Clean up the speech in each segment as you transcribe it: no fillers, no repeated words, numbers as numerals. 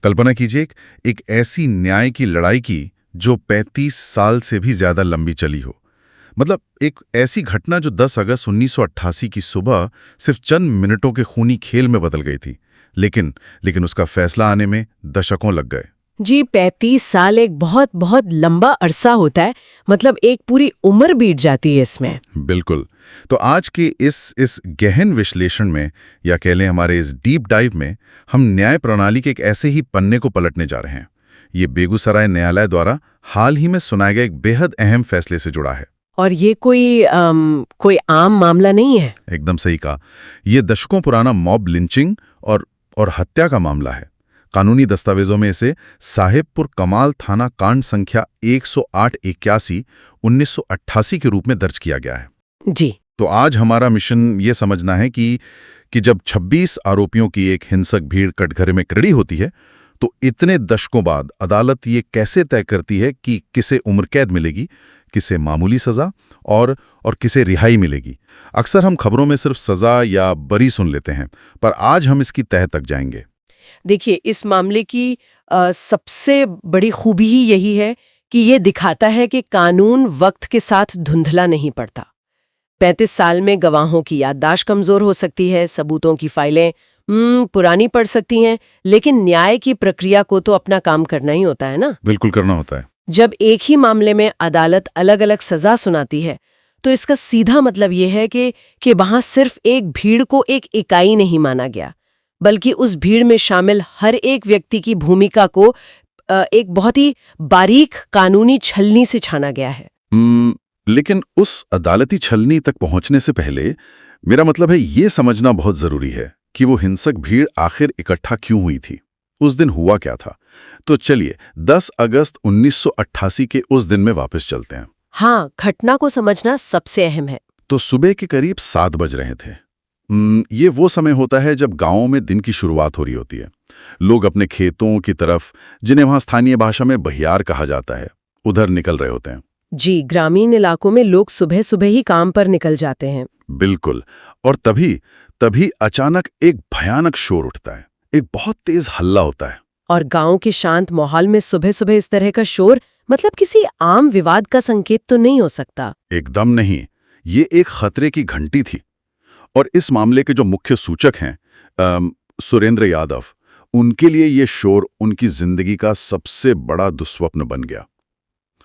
कल्पना कीजिए एक ऐसी न्याय की लड़ाई की जो 35 साल से भी ज्यादा लंबी चली हो। मतलब एक ऐसी घटना जो 10 अगस्त 1988 की सुबह सिर्फ चंद मिनटों के खूनी खेल में बदल गई थी, लेकिन उसका फैसला आने में दशकों लग गए। जी, 35 साल एक बहुत बहुत लंबा अरसा होता है। मतलब एक पूरी उम्र बीत जाती है इसमें। बिल्कुल। तो आज के इस गहन विश्लेषण में, या कह लें हमारे इस डीप डाइव में, हम न्याय प्रणाली के एक ऐसे ही पन्ने को पलटने जा रहे हैं। ये बेगूसराय न्यायालय द्वारा हाल ही में सुनाए गए एक बेहद अहम फैसले से जुड़ा है। और ये कोई आम मामला नहीं है। एकदम सही कहा। ये दशकों पुराना मॉब लिंचिंग और हत्या का मामला है। कानूनी दस्तावेजों में इसे साहेबपुर कमाल थाना कांड संख्या 10881 1988 के रूप में दर्ज किया गया है। जी। तो आज हमारा मिशन ये समझना है कि जब 26 आरोपियों की एक हिंसक भीड़ कटघरे में खड़ी होती है, तो इतने दशकों बाद अदालत ये कैसे तय करती है कि किसे उम्र कैद मिलेगी, किसे मामूली सजा और किसे रिहाई मिलेगी। अक्सर हम खबरों में सिर्फ सजा या बरी सुन लेते हैं, पर आज हम इसकी तह तक जाएंगे। देखिए, इस मामले की सबसे बड़ी खूबी ही यही है कि ये दिखाता है कि कानून वक्त के साथ धुंधला नहीं पड़ता। 35 साल में गवाहों की याददाश्त कमजोर हो सकती है, सबूतों की फाइलें पुरानी पड़ सकती हैं, लेकिन न्याय की प्रक्रिया को तो अपना काम करना ही होता है ना। बिल्कुल करना होता है। जब एक ही मामले में अदालत अलग अलग सजा सुनाती है, तो इसका सीधा मतलब ये है कि वहां सिर्फ एक भीड़ को एक इकाई नहीं माना गया, बल्कि उस भीड़ में शामिल हर एक व्यक्ति की भूमिका को एक बहुत ही बारीक कानूनी छलनी से छाना गया है। लेकिन उस अदालती छलनी तक पहुंचने से पहले मेरा मतलब है ये समझना बहुत जरूरी है कि वो हिंसक भीड़ आखिर इकट्ठा क्यों हुई थी, उस दिन हुआ क्या था। तो चलिए 10 अगस्त 1988 के उस दिन में वापस चलते हैं। हाँ, घटना को समझना सबसे अहम है। तो सुबह के करीब 7 बज रहे थे। ये वो समय होता है जब गांवों में दिन की शुरुआत हो रही होती है। लोग अपने खेतों की तरफ, जिन्हें वहां स्थानीय भाषा में बहियार कहा जाता है, उधर निकल रहे होते हैं। जी, ग्रामीण इलाकों में लोग सुबह सुबह ही काम पर निकल जाते हैं। बिल्कुल। और तभी अचानक एक भयानक शोर उठता है, एक बहुत तेज हल्ला होता है। और गांव के शांत माहौल में सुबह सुबह इस तरह का शोर मतलब किसी आम विवाद का संकेत तो नहीं हो सकता। एकदम नहीं, ये एक खतरे की घंटी थी। और इस मामले के जो मुख्य सूचक हैं सुरेंद्र यादव, उनके लिए ये शोर उनकी जिंदगी का सबसे बड़ा दुस्वप्न बन गया।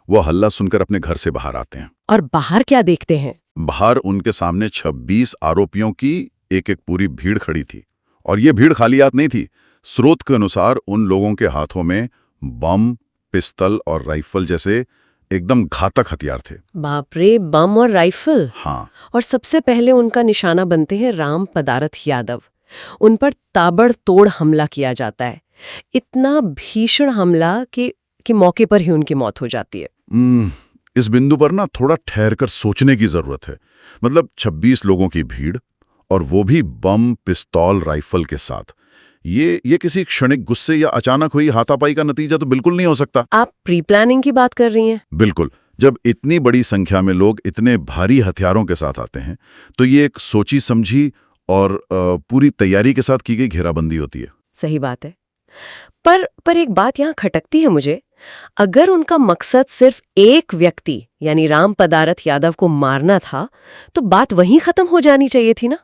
वो हल्ला सुनकर अपने घर से बाहर आते हैं। और बाहर क्या देखते हैं? बाहर उनके सामने 26 आरोपियों की एक पूरी भीड़ खड़ी थी। और ये भीड़ खाली हाथ नहीं थी। स्रोत के अनुसार उन लोगों के हाथों में बम, पिस्तल और राइफल जैसे एकदम घातक हथियार थे। बाप रे, बम और राइफल! हाँ। और सबसे पहले उनका निशाना बनते हैं राम पदारथ यादव। उन पर ताबड़तोड़ हमला किया जाता है। इतना भीषण हमला कि मौके पर ही उनकी मौत हो जाती है। इस बिंदु पर ना थोड़ा ठहर कर सोचने की जरूरत है। मतलब 26 लोगों की भीड़, और वो भी बम, पिस्तौल, राइफल के साथ। ये किसी क्षणिक गुस्से या अचानक हुई हाथापाई का नतीजा तो बिल्कुल नहीं हो सकता। आप प्री प्लानिंग की बात कर रही हैं? बिल्कुल। जब इतनी बड़ी संख्या में लोग इतने भारी हथियारों के साथ आते हैं, तो ये एक सोची समझी और पूरी तैयारी के साथ की गई घेराबंदी होती है। सही बात है। पर एक बात यहाँ खटकती है मुझे। अगर उनका मकसद सिर्फ एक व्यक्ति यानी राम पदारथ यादव को मारना था, तो बात वहीं खत्म हो जानी चाहिए थी ना।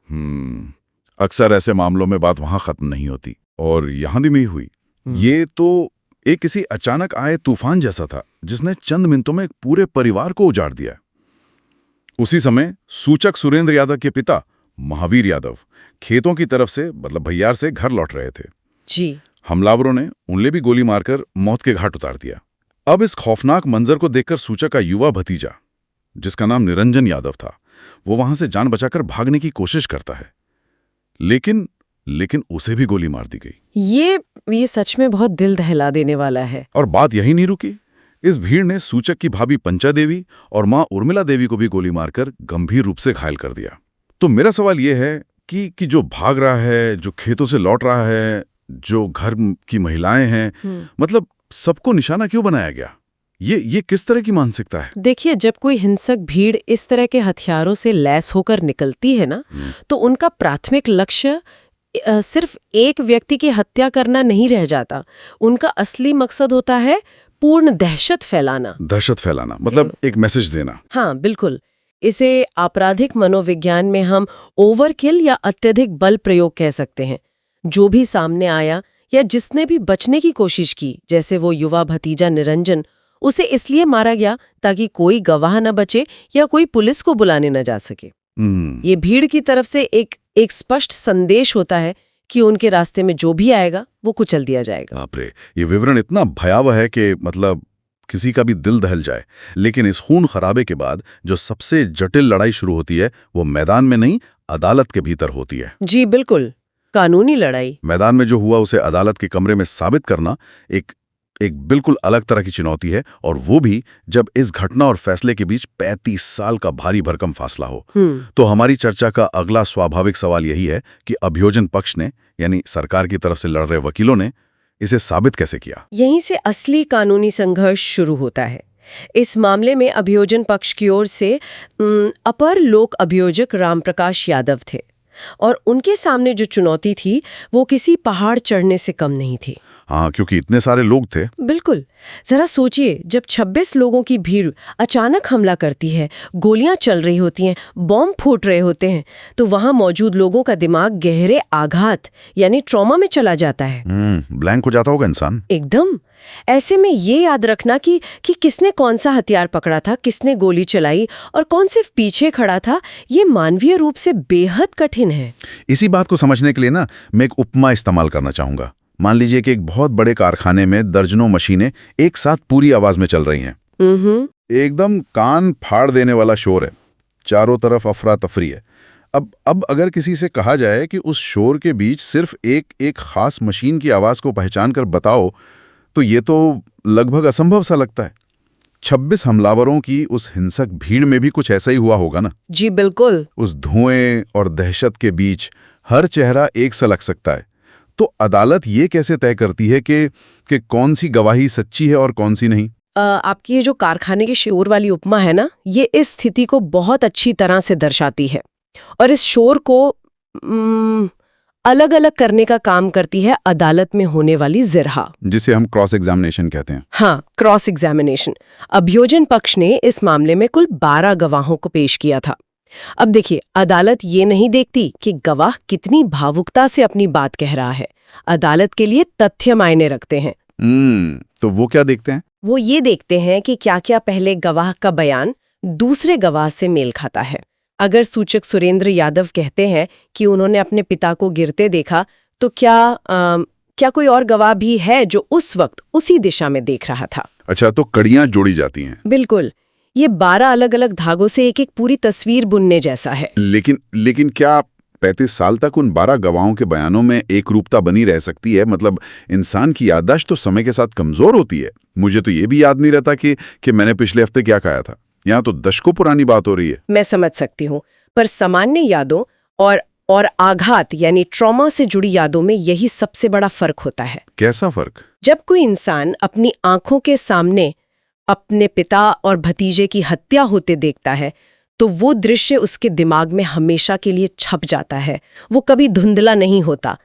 अक्सर ऐसे मामलों में बात वहां खत्म नहीं होती, और यहां भी नहीं हुई। ये तो एक किसी अचानक आए तूफान जैसा था, जिसने चंद मिनटों में एक पूरे परिवार को उजाड़ दिया। उसी समय सूचक सुरेंद्र यादव के पिता महावीर यादव खेतों की तरफ से, मतलब भैयार से, घर लौट रहे थे। जी। हमलावरों ने उन्हें भी गोली मारकर मौत के घाट उतार दिया। अब इस खौफनाक मंजर को देखकर सूचक का युवा भतीजा, जिसका नाम निरंजन यादव था, वो वहां से जान बचाकर भागने की कोशिश करता है, लेकिन उसे भी गोली मार दी गई। ये सच में बहुत दिल दहला देने वाला है। और बात यही नहीं रुकी। इस भीड़ ने सूचक की भाभी पंचा देवी और मां उर्मिला देवी को भी गोली मारकर गंभीर रूप से घायल कर दिया। तो मेरा सवाल यह है कि जो भाग रहा है, जो खेतों से लौट रहा है, जो घर की महिलाएं हैं, मतलब सबको निशाना क्यों बनाया गया? ये किस तरह की मानसिकता है? देखिए, जब कोई हिंसक भीड़ इस तरह के हथियारों से लैस होकर निकलती है ना, तो उनका प्राथमिक लक्ष्य सिर्फ एक व्यक्ति की हत्या करना नहीं रह जाता, उनका असली मकसद होता है पूर्ण दहशत फैलाना। दहशत फैलाना मतलब एक मैसेज देना। हाँ, बिल्कुल। इसे आपराधिक मनोविज्ञान में हम ओवरकिल या अत्यधिक बल प्रयोग कह सकते हैं। जो भी सामने आया या जिसने भी बचने की कोशिश की, जैसे वो युवा भतीजा निरंजन, उसे इसलिए मारा गया ताकि कोई गवाह न बचे या कोई पुलिस को बुलाने न जा सके। ये भीड़ की तरफ से एक स्पष्ट संदेश होता है कि उनके रास्ते में जो भी आएगा वो कुचल दिया जाएगा। बाप रे, ये विवरण इतना भयावह है कि मतलब किसी का भी दिल दहल जाए। लेकिन इस खून खराबे के बाद जो सबसे जटिल लड़ाई शुरू होती है वो मैदान में नहीं, अदालत के भीतर होती है। जी बिल्कुल, कानूनी लड़ाई। मैदान में जो हुआ उसे अदालत के कमरे में साबित करना एक बिल्कुल अलग तरह की चुनौती है, और वो भी जब इस घटना और फैसले के बीच 35 साल का भारी भरकम फासला हो। तो हमारी चर्चा का अगला स्वाभाविक सवाल यही है कि अभियोजन पक्ष ने, यानी सरकार की तरफ से लड़ रहे वकीलों ने, इसे साबित कैसे किया। यहीं से असली कानूनी संघर्ष शुरू होता है। इस मामले में अभियोजन पक्ष की ओर से अपर लोक अभियोजक रामप्रकाश यादव थे, और उनके सामने जो चुनौती थी वो किसी पहाड़ चढ़ने से कम नहीं थी। हाँ, क्योंकि इतने सारे लोग थे। बिल्कुल। जरा सोचिए, जब 26 लोगों की भीड़ अचानक हमला करती है, गोलियां चल रही होती हैं, बॉम्ब फूट रहे होते हैं, तो वहां मौजूद लोगों का दिमाग गहरे आघात यानी ट्रॉमा में चला जाता है। ब्लैंक हो जाता होगा इंसान एकदम। ऐसे में ये याद रखना कि किसने कौन सा हथियार पकड़ा था, किसने गोली चलाई और कौन सिर्फ पीछे खड़ा था, ये मानवीय रूप से बेहद कठिन है। इसी बात को समझने के लिए ना मैं एक उपमा इस्तेमाल करना चाहूंगा। मान लीजिए कि एक बहुत बड़े कारखाने में दर्जनों मशीनें एक साथ पूरी आवाज में चल रही हैं। एकदम कान फाड़ देने वाला शोर है, चारों तरफ अफरा तफरी है। अब अगर किसी से कहा जाए कि उस शोर के बीच सिर्फ एक खास मशीन की आवाज को पहचान कर बताओ, तो ये तो लगभग असंभव सा लगता है। 26 हमलावरों की उस हिंसक भीड़ में भी कुछ ऐसा ही हुआ होगा ना। जी बिल्कुल। उस धुएं और दहशत के बीच हर चेहरा एक सा लग सकता है। तो अदालत ये कैसे तय करती है कि कौन सी गवाही सच्ची है और कौन सी नहीं? आपकी ये जो कारखाने के शोर वाली उपमा है ना, ये इस स्थिति को बहुत अच्छी तरह से दर्शाती है। और इस शोर को अलग अलग करने का काम करती है अदालत में होने वाली जिरहा, जिसे हम क्रॉस एग्जामिनेशन कहते हैं। हाँ, क्रॉस एग्जामिनेशन। अभियोजन पक्ष ने इस मामले में कुल 12 गवाहों को पेश किया था। अब देखिए, अदालत ये नहीं देखती कि गवाह कितनी भावुकता से अपनी बात कह रहा है। अदालत के लिए तथ्य मायने रखते हैं। तो वो क्या देखते हैं? वो ये देखते हैं कि क्या-क्या पहले गवाह का बयान दूसरे गवाह से मेल खाता है। अगर सूचक सुरेंद्र यादव कहते हैं कि उन्होंने अपने पिता को गिरते देखा, तो क्या कोई और गवाह भी है जो उस वक्त उसी दिशा में देख रहा था? अच्छा, तो कड़ियां जोड़ी जाती हैं। बिल्कुल। ये 12 अलग अलग धागों से एक पूरी तस्वीर बुनने जैसा है। लेकिन क्या 35 साल तक उन 12 गवाहों के बयानों में एक रूपता बनी रह सकती है? मतलब इंसान की याददाश्त तो समय के साथ कमजोर होती है। मुझे तो ये भी याद नहीं रहता कि मैंने पिछले हफ्ते क्या खाया था। यहाँ तो दशकों पुरानी बात हो रही है। मैं समझ सकती हूँ, पर सामान्य यादों और आघात यानी ट्रॉमा से जुड़ी यादों में यही सबसे बड़ा फर्क होता है। कैसा फर्क? जब कोई इंसान अपनी आंखों के सामने अपने पिता और भतीजे की हत्या होते देखता है, तो वो दृश्य उसके दिमाग में हमेशा के लिए छप जाता है। वो कभी धुंधला नहीं होता।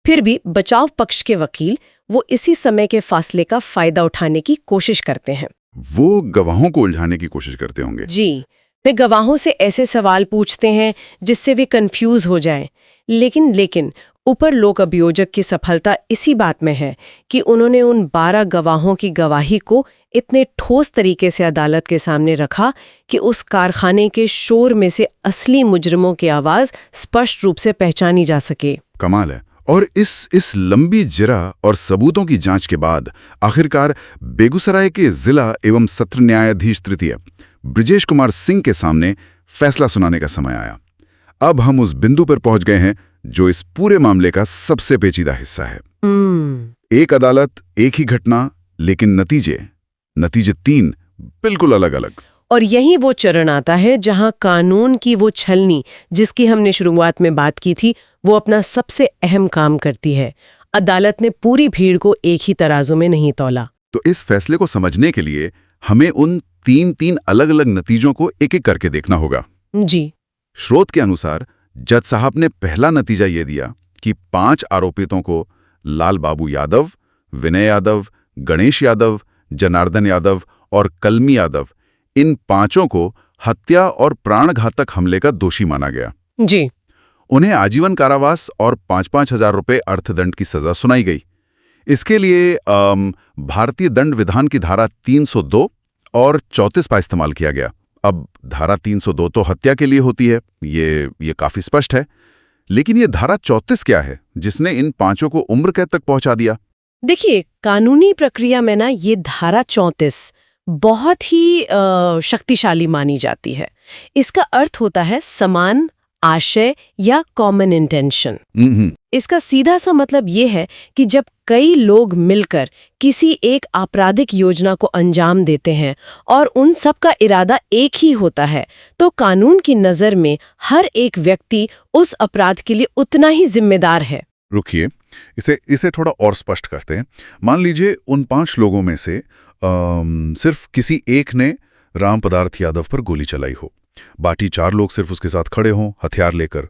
फिर भी बचाव पक्ष के वकील वो इसी समय के फासले का फायदा उठाने की कोशिश करते हैं। वो गवाहों को उलझाने की कोशिश करते होंगे। जी, वे गवाहों से ऐसे सवाल पूछते हैं जिससे वे कंफ्यूज हो जाएं। लेकिन ऊपर लोक अभियोजक की सफलता इसी बात में है कि उन्होंने उन 12 गवाहों की गवाही को इतने ठोस तरीके से अदालत के सामने रखा कि उस कारखाने के शोर में से असली मुजरिमों की आवाज स्पष्ट रूप से पहचानी जा सके। कमाल है। और इस लंबी जिरा और सबूतों की जांच के बाद आखिरकार बेगूसराय के जिला एवं सत्र न्यायाधीश तृतीय ब्रिजेश कुमार सिंह के सामने फैसला सुनाने का समय आया। अब हम उस बिंदु पर पहुंच गए हैं जो इस पूरे मामले का सबसे पेचीदा हिस्सा है। एक अदालत, एक ही घटना, लेकिन नतीजे 3 बिल्कुल अलग अलग। और यही वो चरण आता है जहां कानून की वो छलनी जिसकी हमने शुरुआत में बात की थी, वो अपना सबसे अहम काम करती है। अदालत ने पूरी भीड़ को एक ही तराजू में नहीं तौला। तो इस फैसले को समझने के लिए हमें उन 3 अलग अलग नतीजों को एक-एक करके देखना होगा। जी। स्रोत के अनुसार जज साहब ने पहला नतीजा ये दिया कि 5 आरोपितों को लाल बाबू यादव, विनय यादव, गणेश यादव, जनार्दन यादव और कलमी यादव, इन 5 को हत्या और प्राणघातक हमले का दोषी माना गया। जी। उन्हें आजीवन कारावास और 5-5 हजार रुपये अर्थदंड की सजा सुनाई गई। इसके लिए भारतीय दंड विधान की धारा 302 और 34 का इस्तेमाल किया गया। अब धारा 302 तो हत्या के लिए होती है, ये काफी स्पष्ट है, लेकिन ये धारा 34 क्या है जिसने इन 5 को उम्र कैद तक पहुंचा दिया? देखिए, कानूनी प्रक्रिया में ना ये धारा 34 बहुत ही शक्तिशाली मानी जाती है। इसका अर्थ होता है समान आशय या कॉमन इंटेंशन। इसका सीधा सा मतलब ये है कि जब कई लोग मिलकर किसी एक आपराधिक योजना को अंजाम देते हैं और उन सब का इरादा एक ही होता है, तो कानून की नज़र में हर एक व्यक्ति उस अपराध के लिए उतना ही जिम्मेदार है। रुकिए, इसे थोड़ा और स्पष्ट करते हैं। मान लीजिए उन 5 लोगों में से सिर्फ किसी एक ने राम पदार्थ यादव पर गोली चलाई हो, बाकी 4 लोग सिर्फ उसके साथ खड़े हों हथियार लेकर,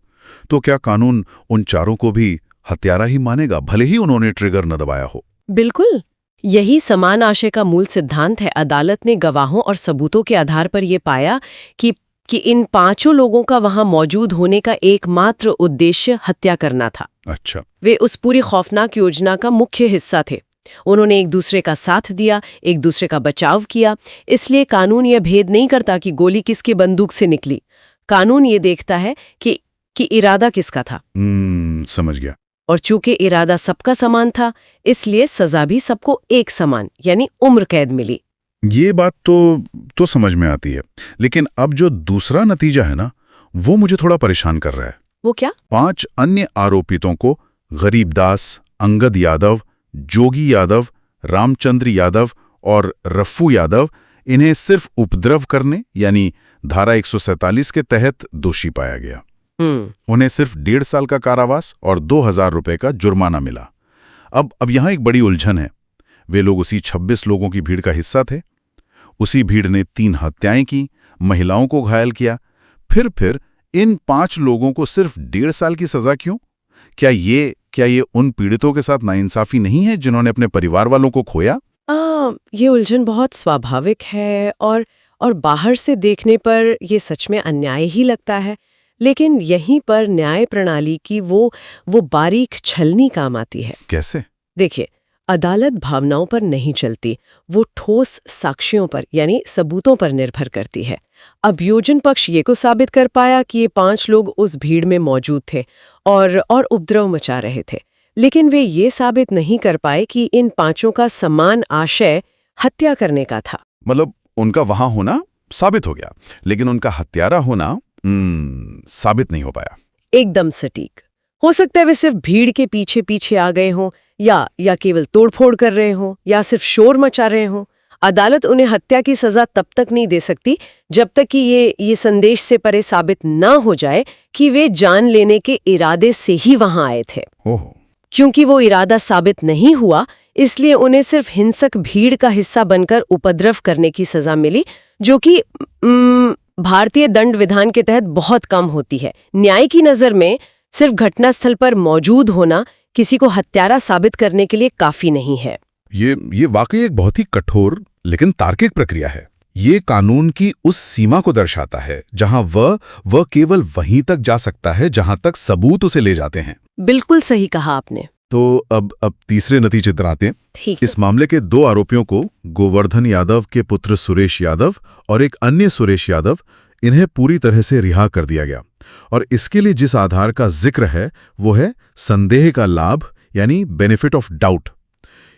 तो क्या कानून उन 4 को भी हत्यारा ही मानेगा, भले ही उन्होंने ट्रिगर न दबाया हो? बिल्कुल, यही समान आशय का मूल सिद्धांत है। अदालत ने गवाहों और सबूतों के आधार पर यह पाया कि इन 5 लोगों का वहां मौजूद होने का एकमात्र उद्देश्य हत्या करना था। अच्छा। वे उस पूरी खौफनाक योजना का मुख्य हिस्सा थे। उन्होंने एक दूसरे का साथ दिया, एक दूसरे का बचाव किया। इसलिए कानून यह भेद नहीं करता कि गोली किसकी बंदूक से निकली। कानून ये देखता है कि इरादा किसका था। समझ गया। और चूंकि इरादा सबका समान था, इसलिए सजा भी सबको एक समान यानी उम्र कैद मिली। ये बात तो समझ में आती है, लेकिन अब जो दूसरा नतीजा है ना, वो मुझे थोड़ा परेशान कर रहा है। वो क्या? 5 अन्य आरोपितों को गरीबदास, अंगद यादव, जोगी यादव, रामचंद्र यादव और रफ्फू यादव, इन्हें सिर्फ उपद्रव करने यानी धारा 147 के तहत दोषी पाया गया। उन्हें सिर्फ 1.5 साल का कारावास और 2000 रुपए का जुर्माना मिला। अब यहां एक बड़ी उलझन है। वे लोग उसी 26 लोगों की भीड़ का हिस्सा थे। उसी भीड़ ने 3 हत्याएं की, महिलाओं को घायल किया। फिर इन 5 लोगों को सिर्फ 1.5 साल की सजा क्यों? क्या ये उन पीड़ितों के साथ नाइंसाफी नहीं है जिन्होंने अपने परिवार वालों को खोया? ये उलझन बहुत स्वाभाविक है और बाहर से देखने पर ये सच में अन्याय ही लगता है। लेकिन यहीं पर न्याय प्रणाली की वो बारीक छलनी काम आती है। कैसे? देखिए, अदालत भावनाओं पर नहीं चलती, वो ठोस साक्ष्यों पर यानी सबूतों पर निर्भर करती है। अभियोजन पक्ष ये को साबित कर पाया कि ये 5 लोग उस भीड़ में मौजूद थे और उपद्रव मचा रहे थे, लेकिन वे ये साबित नहीं कर पाए कि इन 5 का समान आशय हत्या करने का था। मतलब उनका वहां होना साबित हो गया, लेकिन उनका हत्यारा होना साबित नहीं हो पाया। एकदम सटीक। हो सकता है वे सिर्फ भीड़ के पीछे आ गए हों, या केवल तोड़फोड़ कर रहे हों, या सिर्फ शोर मचा रहे हों। अदालत उन्हें हत्या की सजा तब तक नहीं दे सकती जब तक कि ये संदेश से परे साबित ना हो जाए कि वे जान लेने के इरादे से ही वहां आए थे। क्योंकि वो इरादा साबित नहीं हुआ, इसलिए उन्हें सिर्फ हिंसक भीड़ का हिस्सा बनकर उपद्रव करने की सजा मिली, जो कि भारतीय दंड विधान के तहत बहुत कम होती है। न्याय की नज़र में सिर्फ घटनास्थल पर मौजूद होना किसी को हत्यारा साबित करने के लिए काफी नहीं है। ये वाकई एक बहुत ही कठोर लेकिन तार्किक प्रक्रिया है। ये कानून की उस सीमा को दर्शाता है जहां वह केवल वहीं तक जा सकता है जहां तक सबूत उसे ले जाते हैं। बिल्कुल सही कहा आपने। तो अब तीसरे नतीजे पर आते हैं। ठीक है। इस मामले के 2 आरोपियों को, गोवर्धन यादव के पुत्र सुरेश यादव और एक अन्य सुरेश यादव, इन्हें पूरी तरह से रिहा कर दिया गया। और इसके लिए जिस आधार का जिक्र है वो है संदेह का लाभ यानी बेनिफिट ऑफ डाउट।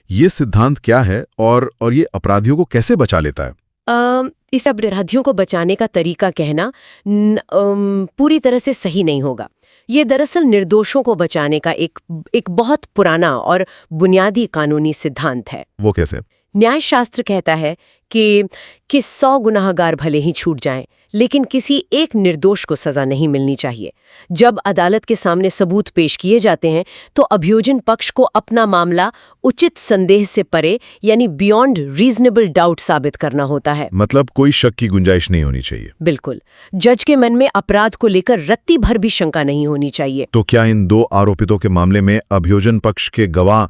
ये सिद्धांत क्या है और ये अपराधियों को कैसे बचा लेता है? इस अपराधियों को बचाने का तरीका कहना पूरी तरह से सही नहीं होगा। ये दरअसल निर्दोषों को बचाने का एक बहुत पुराना और बुनियादी कानूनी सिद्धांत है। वो कैसे? न्यायशास्त्र कहता है कि 100 गुनाहगार भले ही छूट जाएं, लेकिन किसी एक निर्दोष को सजा नहीं मिलनी चाहिए। जब अदालत के सामने सबूत पेश किए जाते हैं तो अभियोजन पक्ष को अपना मामला उचित संदेह से परे यानी बियॉन्ड रीजनेबल डाउट साबित करना होता है। मतलब कोई शक की गुंजाइश नहीं होनी चाहिए। बिल्कुल, जज के मन में अपराध को लेकर रत्ती भर भी शंका नहीं होनी चाहिए। तो क्या इन 2 आरोपितों के मामले में अभियोजन पक्ष के गवाह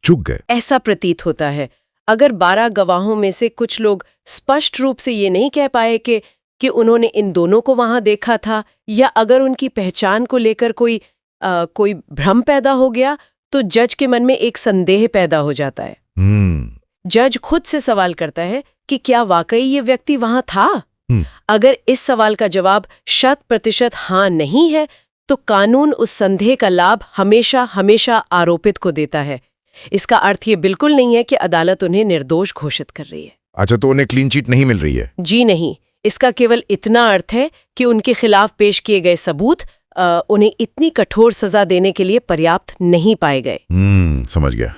चूक गए? ऐसा प्रतीत होता है। अगर 12 गवाहों में से कुछ लोग स्पष्ट रूप से ये नहीं कह पाए कि उन्होंने इन दोनों को वहां देखा था, या अगर उनकी पहचान को लेकर कोई भ्रम पैदा हो गया, तो जज के मन में एक संदेह पैदा हो जाता है। जज खुद से सवाल करता है कि क्या वाकई ये व्यक्ति वहां था? अगर इस सवाल का जवाब 100% हाँ नहीं है, तो कानून उस संदेह का लाभ हमेशा हमेशा आरोपित को देता है। इसका अर्थ ये बिल्कुल नहीं है कि अदालत उन्हें निर्दोष घोषित कर रही है। अच्छा, तो उन्हें क्लीन चिट नहीं मिल रही है? जी नहीं, इसका केवल इतना अर्थ है कि उनके खिलाफ पेश किए गए सबूत उन्हें इतनी कठोर सजा देने के लिए पर्याप्त नहीं पाए गए। समझ गया।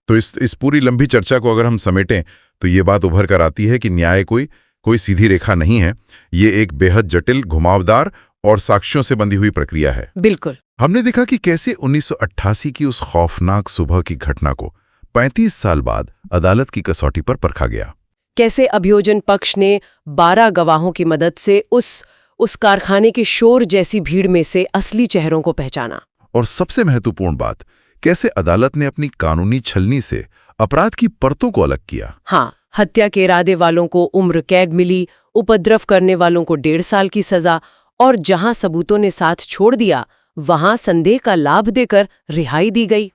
तो इस पूरी लंबी चर्चा को अगर हम समेटें तो ये बात उभर कर आती है कि न्याय कोई सीधी रेखा नहीं है। ये एक बेहद जटिल, घुमावदार और साक्ष्यों से बंधी हुई प्रक्रिया है। बिल्कुल। हमने देखा कि कैसे 1988 की उस खौफनाक सुबह की घटना को 35 साल बाद अदालत की कसौटी पर परखा गया। कैसे अभियोजन पक्ष ने 12 गवाहों की मदद से उस कारखाने के शोर जैसी भीड़ में से असली चेहरों को पहचाना। और सबसे महत्वपूर्ण बात, कैसे अदालत ने अपनी कानूनी छलनी से अपराध की परतों को अलग किया। हाँ, हत्या के इरादे वालों को उम्र कैद मिली, उपद्रव करने वालों को 1.5 साल की सजा, और जहां सबूतों ने साथ छोड़ दिया वहां संदेह का लाभ देकर रिहाई दी गई।